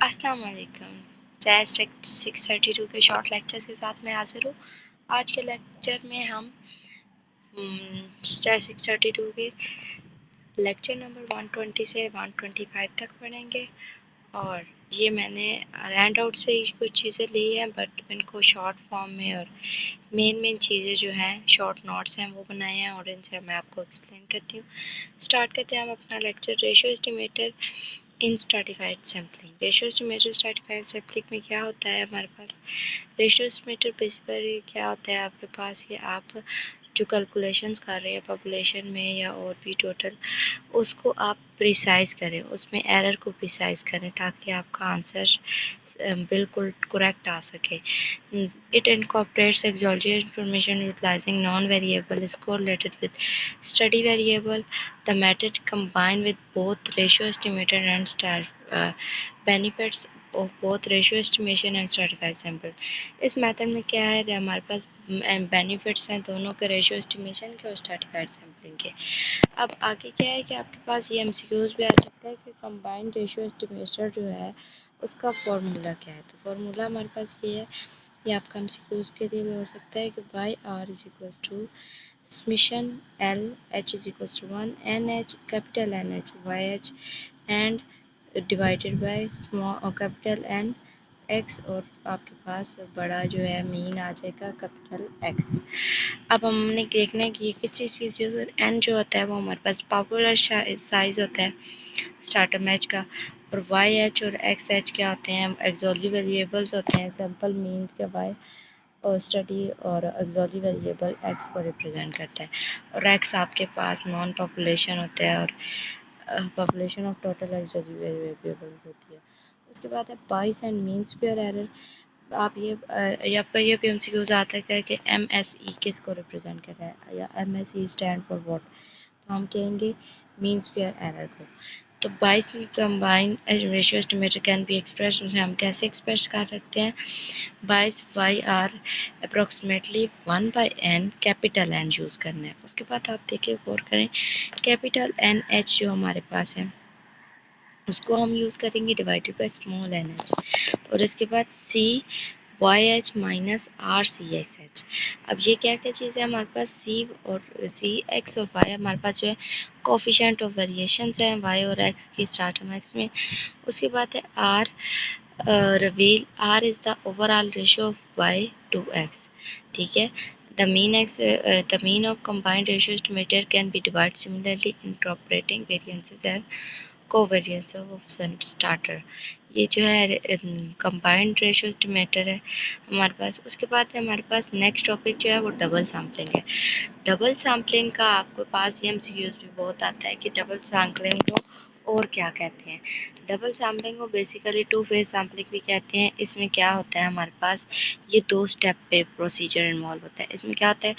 अस्सलाम वालेकुम। सैस 632 के शॉर्ट लेक्चर के साथ मैं हाजिर हूँ। आज के लेक्चर में हम सैस 632 के लेक्चर नंबर 120 से 125 तक पढ़ेंगे। और ये मैंने हैंड आउट से ही कुछ चीज़ें ली हैं, बट इनको शॉर्ट फॉर्म में और मेन चीज़ें जो हैं शॉर्ट नोट्स हैं वो बनाए हैं, और इनसे मैं आपको एक्सप्लेन करती हूँ। स्टार्ट करते हैं हम अपना lecture. Ratio estimator in stratified sampling. Ratio estimator stratified sampling में क्या होता है हमारे पास? रेशियो एस्टिमेटर बेसिकली क्या होता है आपके पास, कि आप जो कैलकुलेशंस कर रहे हैं पॉपुलेशन में या और भी टोटल, उसको आप प्रिसाइज करें, उसमें एरर को प्रिसाइज करें ताकि आपका आंसर बिल्कुल करेक्ट आ सके। It incorporates exogenous information utilizing non-variable is correlated with study variable. The method combined with both ratio estimator and benefits of both ratio estimation and stratified sample. इस method में क्या है, हमारे पास बेनिफिट्स हैं दोनों के, रेशियो एस्टिमेशन के और स्ट्रैटिफाइड सैम्पलिंग के। अब आगे क्या है कि आपके पास ये एमसीक्यूज भी आ सकता है कि कंबाइंड रेशियो एस्टिमेटर जो है उसका फॉर्मूला क्या है। तो फॉर्मूला हमारे पास ये है, ये आपका एमसीक्यूज के लिए भी हो सकता है कि Y R is equals to summation L H is equals to 1 N H capital N H Y H and divided by small capital N X, और आपके पास बड़ा जो है मीन आ जाएगा कैपिटल एक्स। अब हमने देखना है कि ये किस चीज़ एन जो होता है वो हमारे पास पॉपुलर साइज होता है स्टार्टर मैच का, और वाई एच और एक्स एच क्या होते हैं, एक्सोली वेरिएबल्स होते हैं सैम्पल मीन्स के वाई और स्टडी, और एक्सोली वेरिएबल एक्स को रिप्रेजेंट करता है, और एक्स आपके पास नॉन पॉपुलेशन होता है और पॉपुलेशन ऑफ टोटल एक्सोली वेरिएबल्स होती है। उसके बाद है बाइस एंड मीन स्क्वायर एरर। आप ये आपका ये भी एमसीक्यूज आता है कि एम एस ई किसको रिप्रेजेंट कर रहा है, या M S E stand for what, तो हम कहेंगे मीन स्क्वायर एरर को। तो bias combine ratio estimator can be express, उसे हम कैसे एक्सप्रेस कर सकते हैं, bias Y R approximately 1/n capital N use करना है। उसके बाद आप देखिए गौर करें, कैपिटल एन एच जो हमारे पास है उसको हम यूज़ करेंगे divided by small N H, और इसके बाद C Y H minus R C X H. अब ये क्या क्या चीज़ है हमारे पास, सी एक्स और वाई हमारे पास जो है कोफिशिएंट ऑफ वेरिएशंस हैं वाई और एक्स की स्टार्टर एक्स में। उसके बाद है R reveal, R is the overall ratio of Y to X, ठीक है। The mean of combined ratio estimator can be divided similarly incorporating variances and covariance of starter। ये जो है कंबाइंड रेशियो एस्टिमेटर है हमारे पास। उसके बाद हमारे पास नेक्स्ट टॉपिक जो है वो डबल सैम्पलिंग है। डबल सैम्पलिंग का आपके पास ये एमसीक्यूज भी बहुत आता है कि डबल सैम्पलिंग को और क्या कहते हैं। डबल सैम्पलिंग को बेसिकली टू फेज सैम्पलिंग भी कहते हैं। इसमें क्या होता है हमारे पास, ये 2 स्टेप पे प्रोसीजर इन्वॉल्व होता है। इसमें क्या होता है,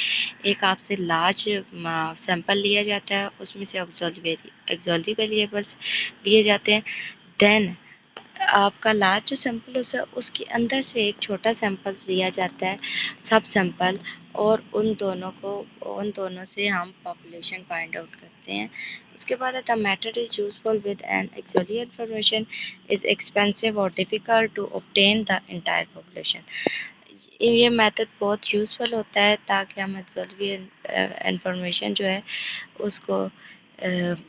एक आपसे लार्ज सैंपल लिया जाता है, उसमें से एक्सोली वेरिएबल्स लिए जाते हैं, देन आपका लार्ज जो सैंपल होता है उसके अंदर से एक छोटा सैंपल लिया जाता है सब सैंपल, और उन दोनों से हम पॉपुलेशन फाइंड आउट करते हैं। उसके बाद the method is useful with N auxiliary information is expensive और difficult to obtain the entire population. ये मेथड बहुत यूज़फुल होता है ताकि हम एक्सोली इंफॉर्मेशन जो है उसको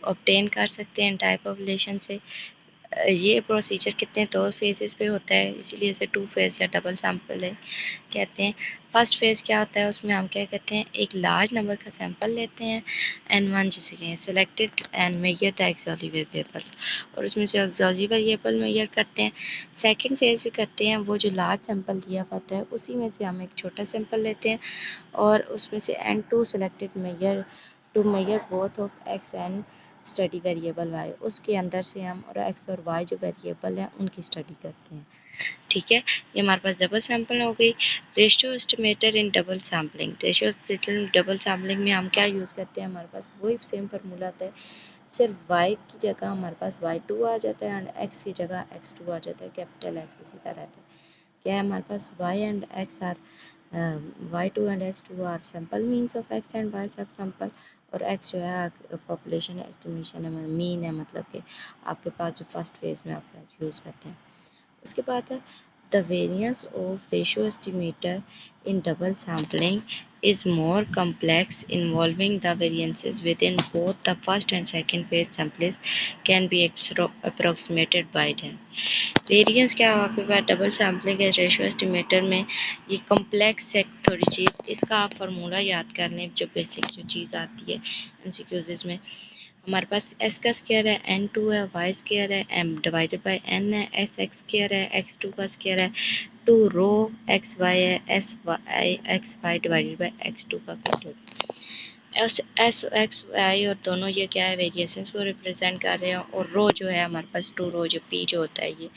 ऑब्टेन कर सकते हैं एंटायर पॉपुलेशन से। ये प्रोसीजर कितने 2 फेजेस पे होता है, इसीलिए इसे 2 फेज या डबल सैंपल कहते हैं। फर्स्ट फेज़ क्या होता है, उसमें हम क्या कहते हैं, एक लार्ज नंबर का सैंपल लेते हैं n1 जैसे कि selected and measure the auxiliary variables, और उसमें से एक्सोली वेरिएबल मेजर करते हैं। सेकंड फेज़ भी करते हैं, वो जो लार्ज सैंपल दिया होता है उसी में से हम एक छोटा सैंपल लेते हैं, और उसमें से n2 selected measure to measure both of X and study variable Y, उसके अंदर से हम और एक्स और वाई जो वेरिएबल हैं उनकी स्टडी करते हैं, ठीक है। ये हमारे पास डबल सैंपल हो गई। Ratio estimator in double sampling. Ratio estimator double sampling में हम क्या यूज़ करते हैं, हमारे पास वही सेम फार्मूला आता है, सिर्फ वाई की जगह हमारे पास y2 आ जाता है एंड एक्स की जगह x2 आ जाता है, कैपिटल एक्स इसी तरह रहता है। क्या है हमारे पास y and x are y2 and x2 are sample means of x and y sub sample, और x जो है पॉपुलेशन है, एस्टिमेशन है, मीन है, मतलब कि आपके पास जो फर्स्ट फेज में आप यूज़ करते हैं। उसके बाद है the variance of ratio estimator in double sampling is more complex, involving the variances within both the first and second phase samples can be approximated by them. Variance क्या हुआ आपके पास डबल सैम्पलिंग है ratio estimator में, ये complex है थोड़ी चीज़, इसका आप फार्मूला याद कर लें, जो बेसिक जो चीज़ आती है एमसीक्यूज़ में। हमारे पास एस का स्क्वायर है, एन टू है, वाई स्क्वायर है, एम डिवाइडेड बाई एन है, एस एक्स स्क्वायर है, एक्स टू का स्क्वायर है, टू रो एक्स वाई है, S Y X Y divided by X two का फैक्टर। एस एक्स वाई और दोनों ये क्या है वेरिएशंस को रिप्रेजेंट कर रहे हैं, और रो जो है हमारे पास टू रो जो पी जो होता है ये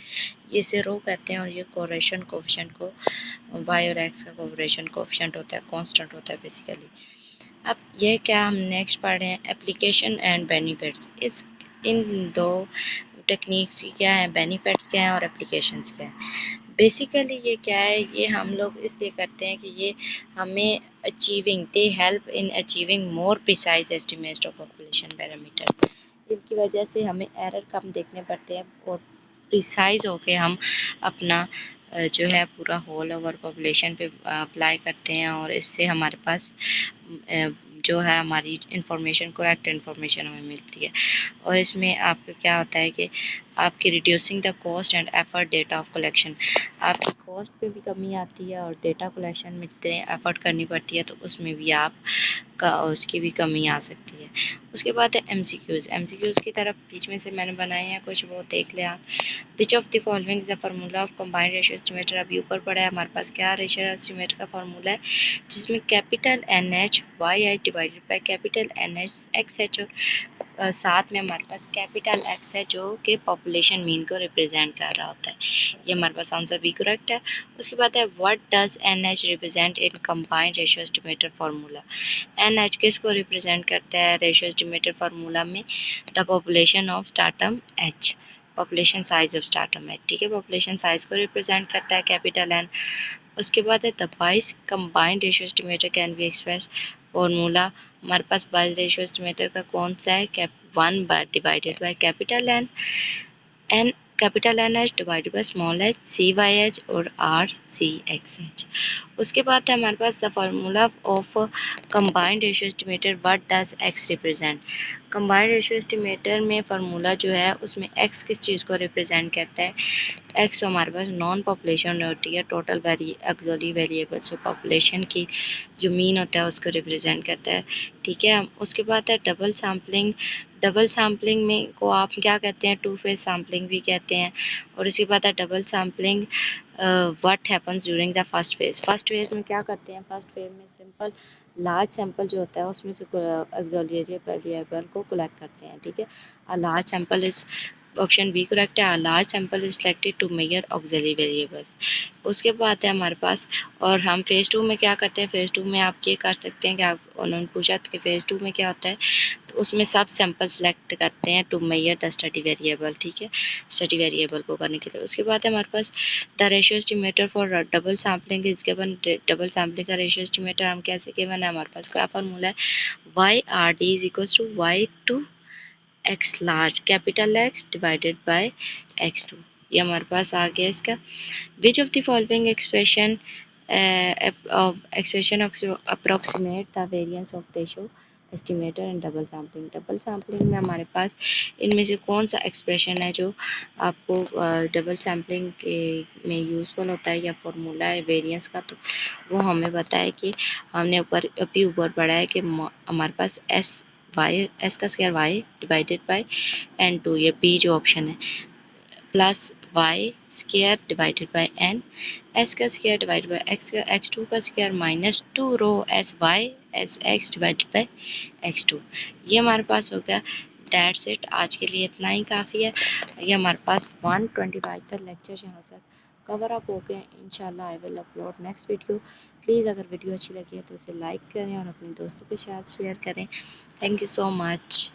इसे रो कहते हैं, और ये कोरिलेशन कोएफिशिएंट को वाई और एक्स का कोरिलेशन कोएफिशिएंट होता है, कांस्टेंट होता है बेसिकली। अब ये क्या हम नेक्स्ट पढ़ रहे हैं, application and benefits. It's in दो टेक्निक्स की क्या है, बेनिफिट्स क्या हैं और एप्लीकेशंस क्या हैं। बेसिकली ये क्या है, ये हम लोग इसलिए करते हैं कि ये हमें achieving they help in achieving more precise estimates of population parameter. इनकी वजह से हमें एरर कम देखने पड़ते हैं और प्रिसाइज होके हम अपना जो है पूरा होल ओवर पॉपुलेशन पे अप्लाई करते हैं, और इससे हमारे पास जो है हमारी इंफॉर्मेशन करेक्ट इंफॉर्मेशन हमें मिलती है। और इसमें आपका क्या होता है कि आपकी reducing the cost and effort data of collection, आपकी कॉस्ट पे भी कमी आती है, और डेटा कलेक्शन में जितने एफर्ट करनी पड़ती है तो उसमें भी आप का उसकी भी कमी आ सकती है। उसके बाद है एमसीक्यूज़। एमसीक्यूज़ की तरफ बीच में से मैंने बनाए हैं कुछ, वो देख लें आप। विच of the following is the formula of combined ratio estimator. अभी ऊपर पड़ा है हमारे पास क्या रेशियो एस्टिमेटर का फार्मूला है, जिसमें capital N H Y H divided by capital N H X H, और साथ में हमारे पास कैपिटल एक्स है जो कि पॉपुलेशन मीन को रिप्रेजेंट कर रहा होता है। ये हमारे पास आंसर भी करेक्ट है। उसके बाद है what does N H represent in combined ratio estimator formula. N H किसको रिप्रेजेंट करता है रेशियो एस्टिमेटर फार्मूला में, the population of stratum H, population size of stratum H, ठीक है, पॉपुलेशन साइज को रिप्रेजेंट करता है कैपिटल एन। उसके बाद है the bias combined ratio estimator can be express formula. हमारे पास बाइस रेशियो एस्टिमेटर का कौन सा है, cap one divided by capital N, N capital N H divided by small H C Y H और आर सी एक्स एच। उसके बाद है हमारे पास the formula of combined ratio estimator, what does X represent. Combined ratio estimator में formula जो है उसमें एक्स किस चीज़ को रिप्रेजेंट करता है, एक्स हमारे पास नॉन पॉपुलेशन होती है, टोटल एक्चुअली वेरिएबल्स जो पॉपुलेशन की जो मीन होता है उसको रिप्रेजेंट करता है, ठीक है। उसके बाद है डबल सैम्पलिंग। डबल सैम्पलिंग में को आप क्या कहते हैं, टू फेज सैम्पलिंग भी कहते हैं। और इसके बाद है double sampling what happens during the first phase. First phase में क्या करते हैं, फर्स्ट फेज में सिंपल लार्ज सैंपल जो होता है उसमें से एक्सोलियरी वेरिएबल को कलेक्ट करते हैं, ठीक है। A large sample is option B correct है, large sample is selected to measure auxiliary variables. उसके बाद है हमारे पास, और हम फेज़ टू में क्या करते हैं, फेज़ टू में आप ये कर सकते हैं कि आप उन्होंने पूछा कि फेज़ टू में क्या होता है, तो उसमें सब सैंपल सेलेक्ट करते हैं to measure the study variable, ठीक है, स्टडी वेरिएबल को करने के लिए। उसके बाद है हमारे पास the ratio estimator for double sampling is given. Double sampling का रेशियो एस्टिमेटर हम कैसे गिवन है, हमारे पास क्या फार्मूला है, Y R D is equal to Y to X large capital X divided by X two. ये हमारे पास आ गया इसका। Which of the following expression approximate the variance of ratio estimator and double sampling. Double sampling में हमारे पास इनमें से कौन सा एक्सप्रेशन है जो आपको डबल सैम्पलिंग के में यूज़फुल होता है या फॉर्मूला है वेरिएंस का, तो वो हमें पता है कि हमने ऊपर पढ़ा है कि हमारे पास एस वाई एस का square Y divided by N two, ये बी जो ऑप्शन है, plus Y square divided by N, S का स्क्वायर डिवाइडेड बाय एक्स का एक्स टू का square minus two rho S Y S X divided by X two. ये हमारे पास हो गया। दैट्स इट, आज के लिए इतना ही काफ़ी है। ये हमारे पास 125 तक लेक्चर यहाँ से कवर अप हो गए। इंशाल्लाह I will upload next video. Please अगर वीडियो अच्छी लगी है तो उसे लाइक करें और अपने दोस्तों के साथ शेयर करें। Thank you so much.